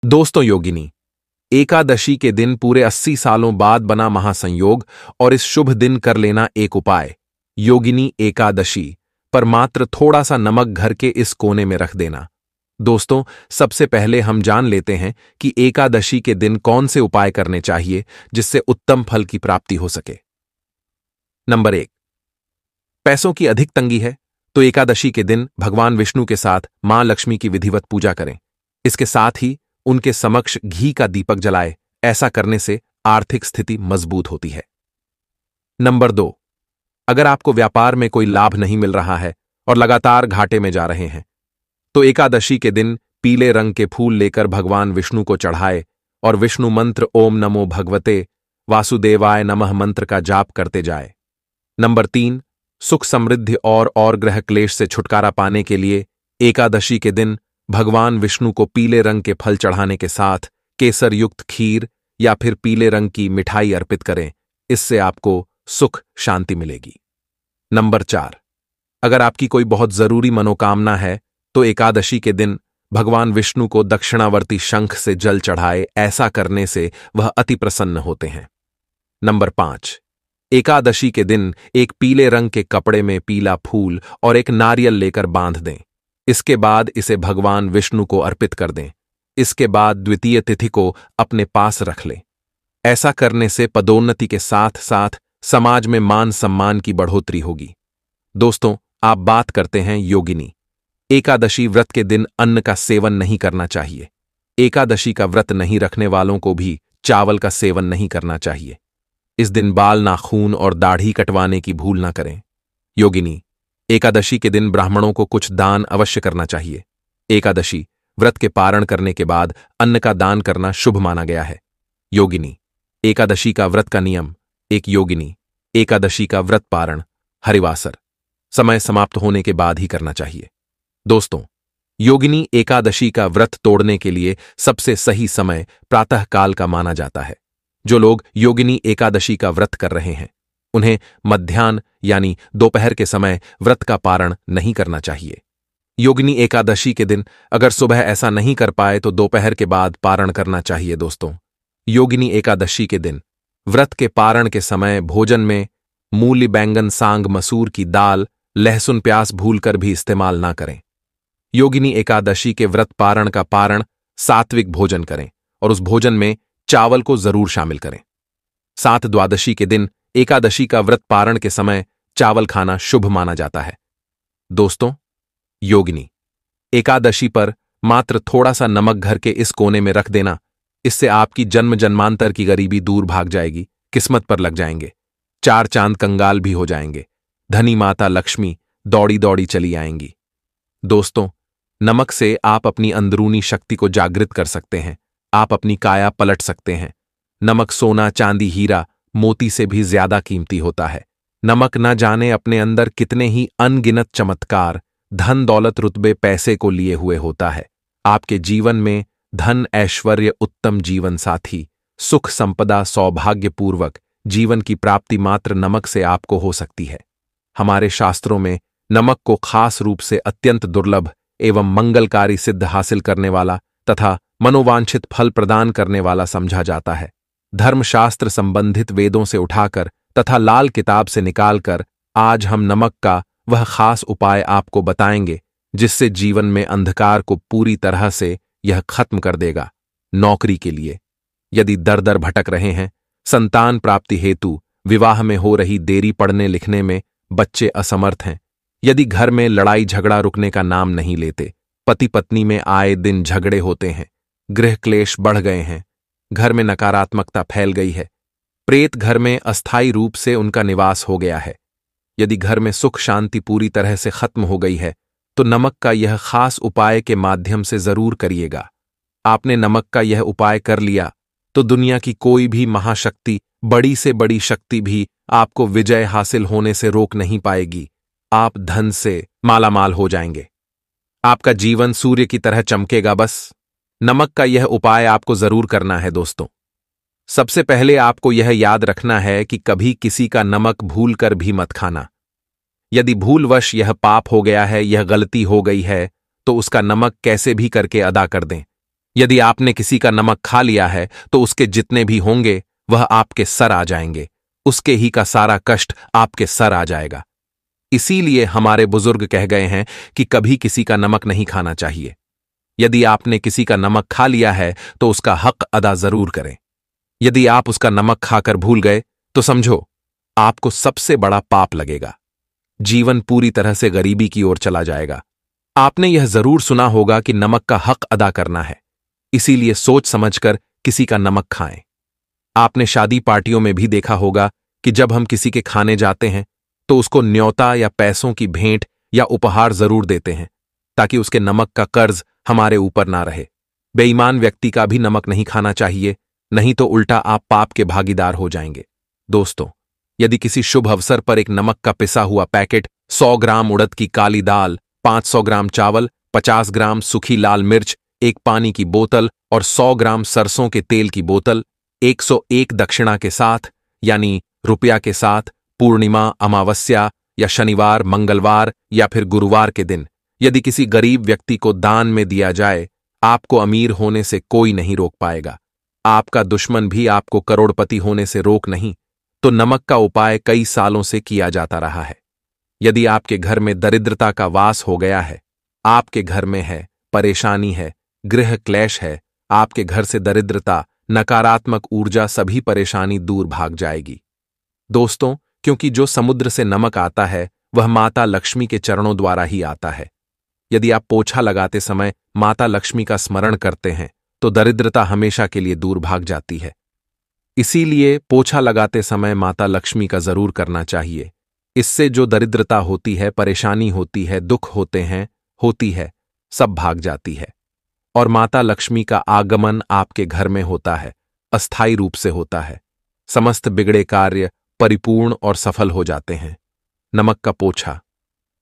दोस्तों, योगिनी एकादशी के दिन पूरे 80 सालों बाद बना महासंयोग और इस शुभ दिन कर लेना एक उपाय। योगिनी एकादशी पर मात्र थोड़ा सा नमक घर के इस कोने में रख देना। दोस्तों, सबसे पहले हम जान लेते हैं कि एकादशी के दिन कौन से उपाय करने चाहिए जिससे उत्तम फल की प्राप्ति हो सके। नंबर 1, पैसों की अधिक तंगी है तो एकादशी के दिन भगवान विष्णु के साथ मां लक्ष्मी की विधिवत पूजा करें। इसके साथ ही उनके समक्ष घी का दीपक जलाए। ऐसा करने से आर्थिक स्थिति मजबूत होती है। नंबर 2, अगर आपको व्यापार में कोई लाभ नहीं मिल रहा है और लगातार घाटे में जा रहे हैं तो एकादशी के दिन पीले रंग के फूल लेकर भगवान विष्णु को चढ़ाए और विष्णु मंत्र ओम नमो भगवते वासुदेवाय नमः मंत्र का जाप करते जाए। नंबर 3, सुख समृद्धि और ग्रह क्लेश से छुटकारा पाने के लिए एकादशी के दिन भगवान विष्णु को पीले रंग के फल चढ़ाने के साथ केसर युक्त खीर या फिर पीले रंग की मिठाई अर्पित करें। इससे आपको सुख शांति मिलेगी। नंबर 4, अगर आपकी कोई बहुत जरूरी मनोकामना है तो एकादशी के दिन भगवान विष्णु को दक्षिणावर्ती शंख से जल चढ़ाए। ऐसा करने से वह अति प्रसन्न होते हैं। नंबर 5, एकादशी के दिन एक पीले रंग के कपड़े में पीला फूल और एक नारियल लेकर बांध दें। इसके बाद इसे भगवान विष्णु को अर्पित कर दें। इसके बाद द्वितीय तिथि को अपने पास रख लें। ऐसा करने से पदोन्नति के साथ साथ समाज में मान सम्मान की बढ़ोतरी होगी। दोस्तों, आप बात करते हैं योगिनी एकादशी व्रत के दिन अन्न का सेवन नहीं करना चाहिए। एकादशी का व्रत नहीं रखने वालों को भी चावल का सेवन नहीं करना चाहिए। इस दिन बाल, नाखून और दाढ़ी कटवाने की भूल ना करें। योगिनी एकादशी के दिन ब्राह्मणों को कुछ दान अवश्य करना चाहिए। एकादशी व्रत के पारण करने के बाद अन्न का दान करना शुभ माना गया है। योगिनी एकादशी का व्रत का नियम। एक योगिनी एकादशी का व्रत पारण हरिवासर समय समाप्त होने के बाद ही करना चाहिए। दोस्तों, योगिनी एकादशी का व्रत तोड़ने के लिए सबसे सही समय प्रातः काल का माना जाता है। जो लोग योगिनी एकादशी का व्रत कर रहे हैं उन्हें मध्याह्न यानी दोपहर के समय व्रत का पारण नहीं करना चाहिए। योगिनी एकादशी के दिन अगर सुबह ऐसा नहीं कर पाए तो दोपहर के बाद पारण करना चाहिए। दोस्तों, योगिनी एकादशी के दिन व्रत के पारण के समय भोजन में मूली, बैंगन, सांग, मसूर की दाल, लहसुन, प्याज भूलकर भी इस्तेमाल ना करें। योगिनी एकादशी के व्रत पारण का पारण सात्विक भोजन करें और उस भोजन में चावल को जरूर शामिल करें। सात द्वादशी के दिन एकादशी का व्रत पारण के समय चावल खाना शुभ माना जाता है। दोस्तों, योगिनी एकादशी पर मात्र थोड़ा सा नमक घर के इस कोने में रख देना। इससे आपकी जन्म जन्मांतर की गरीबी दूर भाग जाएगी। किस्मत पर लग जाएंगे। 4 चांद कंगाल भी हो जाएंगे। धनी माता लक्ष्मी दौड़ी दौड़ी चली आएंगी। दोस्तों, नमक से आप अपनी अंदरूनी शक्ति को जागृत कर सकते हैं। आप अपनी काया पलट सकते हैं। नमक सोना, चांदी, हीरा, मोती से भी ज्यादा कीमती होता है। नमक न जाने अपने अंदर कितने ही अनगिनत चमत्कार, धन, दौलत, रुतबे, पैसे को लिए हुए होता है। आपके जीवन में धन, ऐश्वर्य, उत्तम जीवन साथी, सुख, संपदा, सौभाग्यपूर्वक जीवन की प्राप्ति मात्र नमक से आपको हो सकती है। हमारे शास्त्रों में नमक को खास रूप से अत्यंत दुर्लभ एवं मंगलकारी सिद्ध हासिल करने वाला तथा मनोवांछित फल प्रदान करने वाला समझा जाता है। धर्मशास्त्र संबंधित वेदों से उठाकर तथा लाल किताब से निकालकर आज हम नमक का वह खास उपाय आपको बताएंगे जिससे जीवन में अंधकार को पूरी तरह से यह खत्म कर देगा। नौकरी के लिए यदि दर दर भटक रहे हैं, संतान प्राप्ति हेतु विवाह में हो रही देरी, पढ़ने लिखने में बच्चे असमर्थ हैं, यदि घर में लड़ाई झगड़ा रुकने का नाम नहीं लेते, पति पत्नी में आए दिन झगड़े होते हैं, गृह क्लेश बढ़ गए हैं, घर में नकारात्मकता फैल गई है, प्रेत घर में अस्थायी रूप से उनका निवास हो गया है, यदि घर में सुख शांति पूरी तरह से खत्म हो गई है तो नमक का यह खास उपाय के माध्यम से जरूर करिएगा। आपने नमक का यह उपाय कर लिया तो दुनिया की कोई भी महाशक्ति, बड़ी से बड़ी शक्ति भी आपको विजय हासिल होने से रोक नहीं पाएगी। आप धन से मालामाल हो जाएंगे। आपका जीवन सूर्य की तरह चमकेगा। बस नमक का यह उपाय आपको जरूर करना है। दोस्तों, सबसे पहले आपको यह याद रखना है कि कभी किसी का नमक भूलकर भी मत खाना। यदि भूलवश यह पाप हो गया है, यह गलती हो गई है, तो उसका नमक कैसे भी करके अदा कर दें। यदि आपने किसी का नमक खा लिया है तो उसके जितने भी होंगे वह आपके सर आ जाएंगे, उसके ही का सारा कष्ट आपके सर आ जाएगा। इसीलिए हमारे बुजुर्ग कह गए हैं कि कभी किसी का नमक नहीं खाना चाहिए। यदि आपने किसी का नमक खा लिया है तो उसका हक अदा जरूर करें। यदि आप उसका नमक खाकर भूल गए तो समझो आपको सबसे बड़ा पाप लगेगा। जीवन पूरी तरह से गरीबी की ओर चला जाएगा। आपने यह जरूर सुना होगा कि नमक का हक अदा करना है, इसीलिए सोच समझकर किसी का नमक खाएं। आपने शादी पार्टियों में भी देखा होगा कि जब हम किसी के खाने जाते हैं तो उसको न्योता या पैसों की भेंट या उपहार जरूर देते हैं, ताकि उसके नमक का कर्ज हमारे ऊपर ना रहे। बेईमान व्यक्ति का भी नमक नहीं खाना चाहिए, नहीं तो उल्टा आप पाप के भागीदार हो जाएंगे। दोस्तों, यदि किसी शुभ अवसर पर एक नमक का पिसा हुआ पैकेट, 100 ग्राम उड़द की काली दाल, 500 ग्राम चावल, 50 ग्राम सूखी लाल मिर्च, एक पानी की बोतल और 100 ग्राम सरसों के तेल की बोतल 101 दक्षिणा के साथ, यानी रुपया के साथ, पूर्णिमा, अमावस्या या शनिवार, मंगलवार या फिर गुरुवार के दिन यदि किसी गरीब व्यक्ति को दान में दिया जाए, आपको अमीर होने से कोई नहीं रोक पाएगा। आपका दुश्मन भी आपको करोड़पति होने से रोक नहीं। तो नमक का उपाय कई सालों से किया जाता रहा है। यदि आपके घर में दरिद्रता का वास हो गया है, आपके घर में है, परेशानी है, गृह क्लेश है, आपके घर से दरिद्रता, नकारात्मक ऊर्जा, सभी परेशानी दूर भाग जाएगी। दोस्तों, क्योंकि जो समुद्र से नमक आता है वह माता लक्ष्मी के चरणों द्वारा ही आता है। यदि आप पोछा लगाते समय माता लक्ष्मी का स्मरण करते हैं तो दरिद्रता हमेशा के लिए दूर भाग जाती है। इसीलिए पोछा लगाते समय माता लक्ष्मी का जरूर करना चाहिए। इससे जो दरिद्रता होती है, परेशानी होती है, दुख होती है, सब भाग जाती है। और माता लक्ष्मी का आगमन आपके घर में होता है, अस्थायी रूप से होता है। समस्त बिगड़े कार्य परिपूर्ण और सफल हो जाते हैं। नमक का पोछा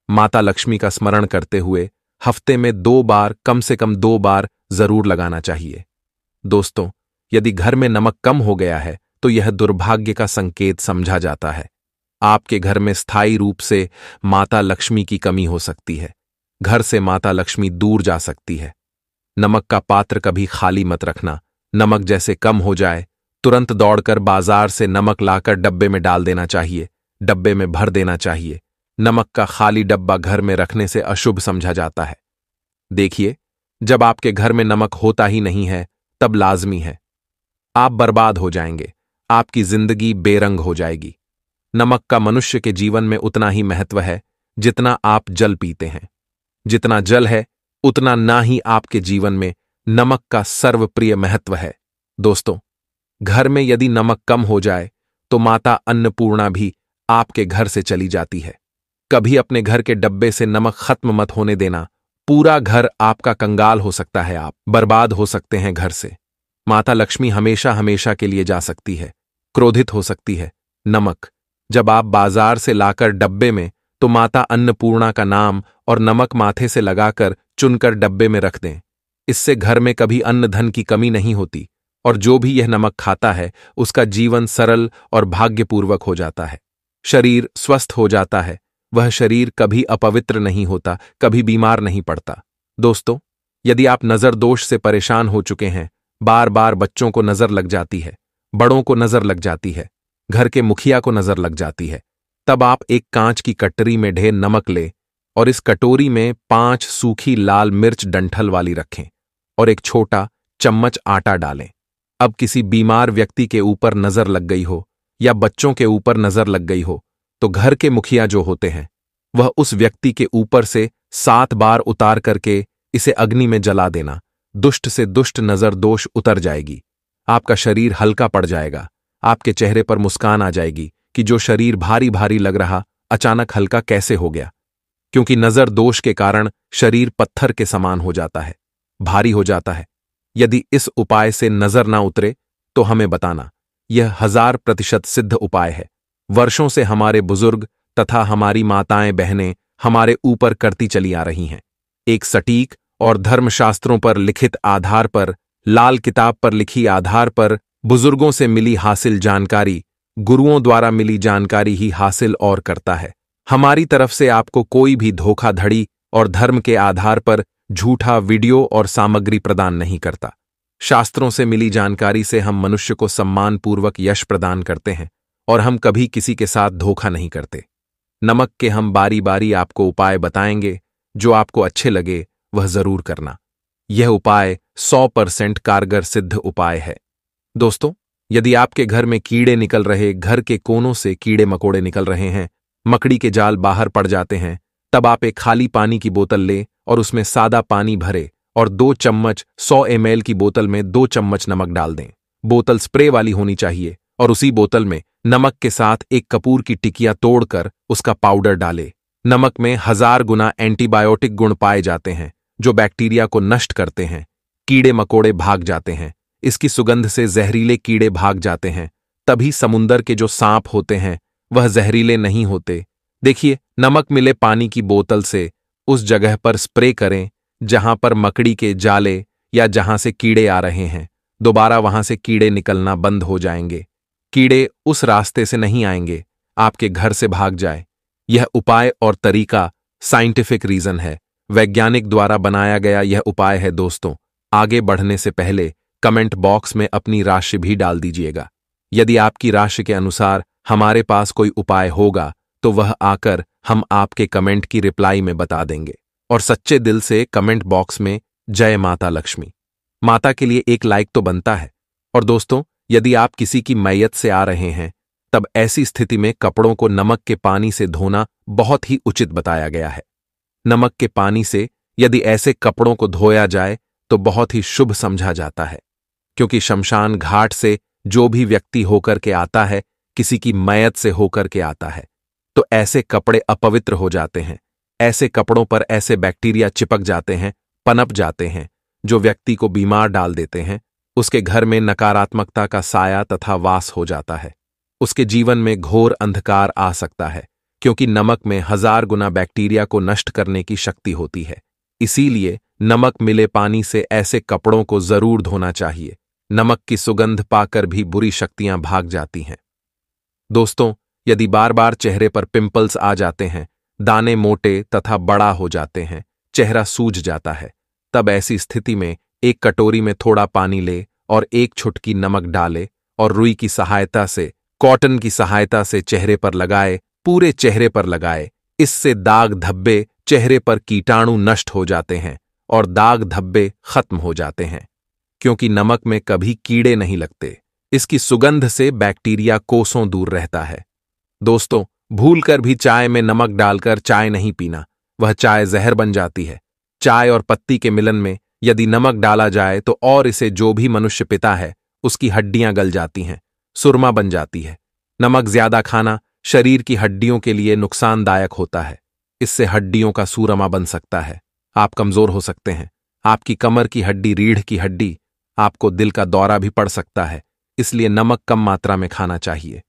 माता लक्ष्मी का स्मरण करते हुए हफ्ते में 2 बार, कम से कम 2 बार जरूर लगाना चाहिए। दोस्तों, यदि घर में नमक कम हो गया है तो यह दुर्भाग्य का संकेत समझा जाता है। आपके घर में स्थायी रूप से माता लक्ष्मी की कमी हो सकती है। घर से माता लक्ष्मी दूर जा सकती है। नमक का पात्र कभी खाली मत रखना। नमक जैसे कम हो जाए तुरंत दौड़कर बाजार से नमक लाकर डब्बे में डाल देना चाहिए, डब्बे में भर देना चाहिए। नमक का खाली डब्बा घर में रखने से अशुभ समझा जाता है। देखिए, जब आपके घर में नमक होता ही नहीं है तब लाजमी है आप बर्बाद हो जाएंगे, आपकी जिंदगी बेरंग हो जाएगी। नमक का मनुष्य के जीवन में उतना ही महत्व है जितना आप जल पीते हैं। जितना जल है उतना ना ही आपके जीवन में नमक का सर्वप्रिय महत्व है। दोस्तों, घर में यदि नमक कम हो जाए तो माता अन्नपूर्णा भी आपके घर से चली जाती है। कभी अपने घर के डब्बे से नमक खत्म मत होने देना। पूरा घर आपका कंगाल हो सकता है, आप बर्बाद हो सकते हैं घर से। माता लक्ष्मी हमेशा हमेशा के लिए जा सकती है, क्रोधित हो सकती है। नमक जब आप बाजार से लाकर डब्बे में, तो माता अन्नपूर्णा का नाम और नमक माथे से लगाकर चुनकर डब्बे में रख दें। इससे घर में कभी अन्न धन की कमी नहीं होती और जो भी यह नमक खाता है उसका जीवन सरल और भाग्यपूर्वक हो जाता है। शरीर स्वस्थ हो जाता है। वह शरीर कभी अपवित्र नहीं होता, कभी बीमार नहीं पड़ता। दोस्तों, यदि आप नजर दोष से परेशान हो चुके हैं, बार बार बच्चों को नजर लग जाती है, बड़ों को नजर लग जाती है, घर के मुखिया को नजर लग जाती है, तब आप एक कांच की कटोरी में ढेर नमक लें और इस कटोरी में 5 सूखी लाल मिर्च डंठल वाली रखें और एक छोटा चम्मच आटा डालें। अब किसी बीमार व्यक्ति के ऊपर नजर लग गई हो या बच्चों के ऊपर नजर लग गई हो तो घर के मुखिया जो होते हैं वह उस व्यक्ति के ऊपर से 7 बार उतार करके इसे अग्नि में जला देना। दुष्ट से दुष्ट नजर दोष उतर जाएगी, आपका शरीर हल्का पड़ जाएगा, आपके चेहरे पर मुस्कान आ जाएगी कि जो शरीर भारी भारी लग रहा अचानक हल्का कैसे हो गया। क्योंकि नजर दोष के कारण शरीर पत्थर के समान हो जाता है, भारी हो जाता है। यदि इस उपाय से नजर ना उतरे तो हमें बताना। यह 1000% सिद्ध उपाय है। वर्षों से हमारे बुजुर्ग तथा हमारी माताएं बहनें हमारे ऊपर करती चली आ रही हैं। एक सटीक और धर्मशास्त्रों पर लिखित आधार पर, लाल किताब पर लिखी आधार पर बुजुर्गों से मिली हासिल जानकारी, गुरुओं द्वारा मिली जानकारी ही हासिल और करता है। हमारी तरफ से आपको कोई भी धोखाधड़ी और धर्म के आधार पर झूठा वीडियो और सामग्री प्रदान नहीं करता। शास्त्रों से मिली जानकारी से हम मनुष्य को सम्मानपूर्वक यश प्रदान करते हैं और हम कभी किसी के साथ धोखा नहीं करते। नमक के हम बारी बारी आपको उपाय बताएंगे, जो आपको अच्छे लगे वह जरूर करना। यह उपाय 100% कारगर सिद्ध उपाय है। दोस्तों, यदि आपके घर में कीड़े निकल रहे, घर के कोनों से कीड़े मकोड़े निकल रहे हैं, मकड़ी के जाल बाहर पड़ जाते हैं, तब आप एक खाली पानी की बोतल लें और उसमें सादा पानी भरे और 2 चम्मच 100 ml की बोतल में 2 चम्मच नमक डाल दें। बोतल स्प्रे वाली होनी चाहिए और उसी बोतल में नमक के साथ एक कपूर की टिकिया तोड़कर उसका पाउडर डालें। नमक में 1000 गुना एंटीबायोटिक गुण पाए जाते हैं जो बैक्टीरिया को नष्ट करते हैं। कीड़े मकोड़े भाग जाते हैं। इसकी सुगंध से जहरीले कीड़े भाग जाते हैं। तभी समुंदर के जो सांप होते हैं वह जहरीले नहीं होते। देखिए, नमक मिले पानी की बोतल से उस जगह पर स्प्रे करें जहां पर मकड़ी के जाले या जहां से कीड़े आ रहे हैं। दोबारा वहां से कीड़े निकलना बंद हो जाएंगे। कीड़े उस रास्ते से नहीं आएंगे, आपके घर से भाग जाए। यह उपाय और तरीका साइंटिफिक रीजन है, वैज्ञानिक द्वारा बनाया गया यह उपाय है। दोस्तों, आगे बढ़ने से पहले कमेंट बॉक्स में अपनी राशि भी डाल दीजिएगा। यदि आपकी राशि के अनुसार हमारे पास कोई उपाय होगा तो वह आकर हम आपके कमेंट की रिप्लाई में बता देंगे। और सच्चे दिल से कमेंट बॉक्स में जय माता लक्ष्मी, माता के लिए एक लाइक तो बनता है। और दोस्तों, यदि आप किसी की मैयत से आ रहे हैं तब ऐसी स्थिति में कपड़ों को नमक के पानी से धोना बहुत ही उचित बताया गया है। नमक के पानी से यदि ऐसे कपड़ों को धोया जाए तो बहुत ही शुभ समझा जाता है, क्योंकि शमशान घाट से जो भी व्यक्ति होकर के आता है किसी की मैयत से होकर के आता है, तो ऐसे कपड़े अपवित्र हो जाते हैं। ऐसे कपड़ों पर ऐसे बैक्टीरिया चिपक जाते हैं, पनप जाते हैं, जो व्यक्ति को बीमार डाल देते हैं। उसके घर में नकारात्मकता का साया तथा वास हो जाता है। उसके जीवन में घोर अंधकार आ सकता है, क्योंकि नमक में 1000 गुना बैक्टीरिया को नष्ट करने की शक्ति होती है। इसीलिए नमक मिले पानी से ऐसे कपड़ों को जरूर धोना चाहिए। नमक की सुगंध पाकर भी बुरी शक्तियां भाग जाती हैं। दोस्तों, यदि बार बार चेहरे पर पिंपल्स आ जाते हैं, दाने मोटे तथा बड़ा हो जाते हैं, चेहरा सूज जाता है, तब ऐसी स्थिति में एक कटोरी में थोड़ा पानी ले और 1 चुटकी नमक डाले और रुई की सहायता से, कॉटन की सहायता से चेहरे पर लगाए, पूरे चेहरे पर लगाए। इससे दाग धब्बे, चेहरे पर कीटाणु नष्ट हो जाते हैं और दाग धब्बे खत्म हो जाते हैं, क्योंकि नमक में कभी कीड़े नहीं लगते। इसकी सुगंध से बैक्टीरिया कोसों दूर रहता है। दोस्तों, भूलकर भी चाय में नमक डालकर चाय नहीं पीना, वह चाय जहर बन जाती है। चाय और पत्ती के मिलन में यदि नमक डाला जाए तो और इसे जो भी मनुष्य पीता है उसकी हड्डियां गल जाती हैं, सुरमा बन जाती है। नमक ज्यादा खाना शरीर की हड्डियों के लिए नुकसानदायक होता है। इससे हड्डियों का सूरमा बन सकता है, आप कमजोर हो सकते हैं। आपकी कमर की हड्डी, रीढ़ की हड्डी, आपको दिल का दौरा भी पड़ सकता है। इसलिए नमक कम मात्रा में खाना चाहिए।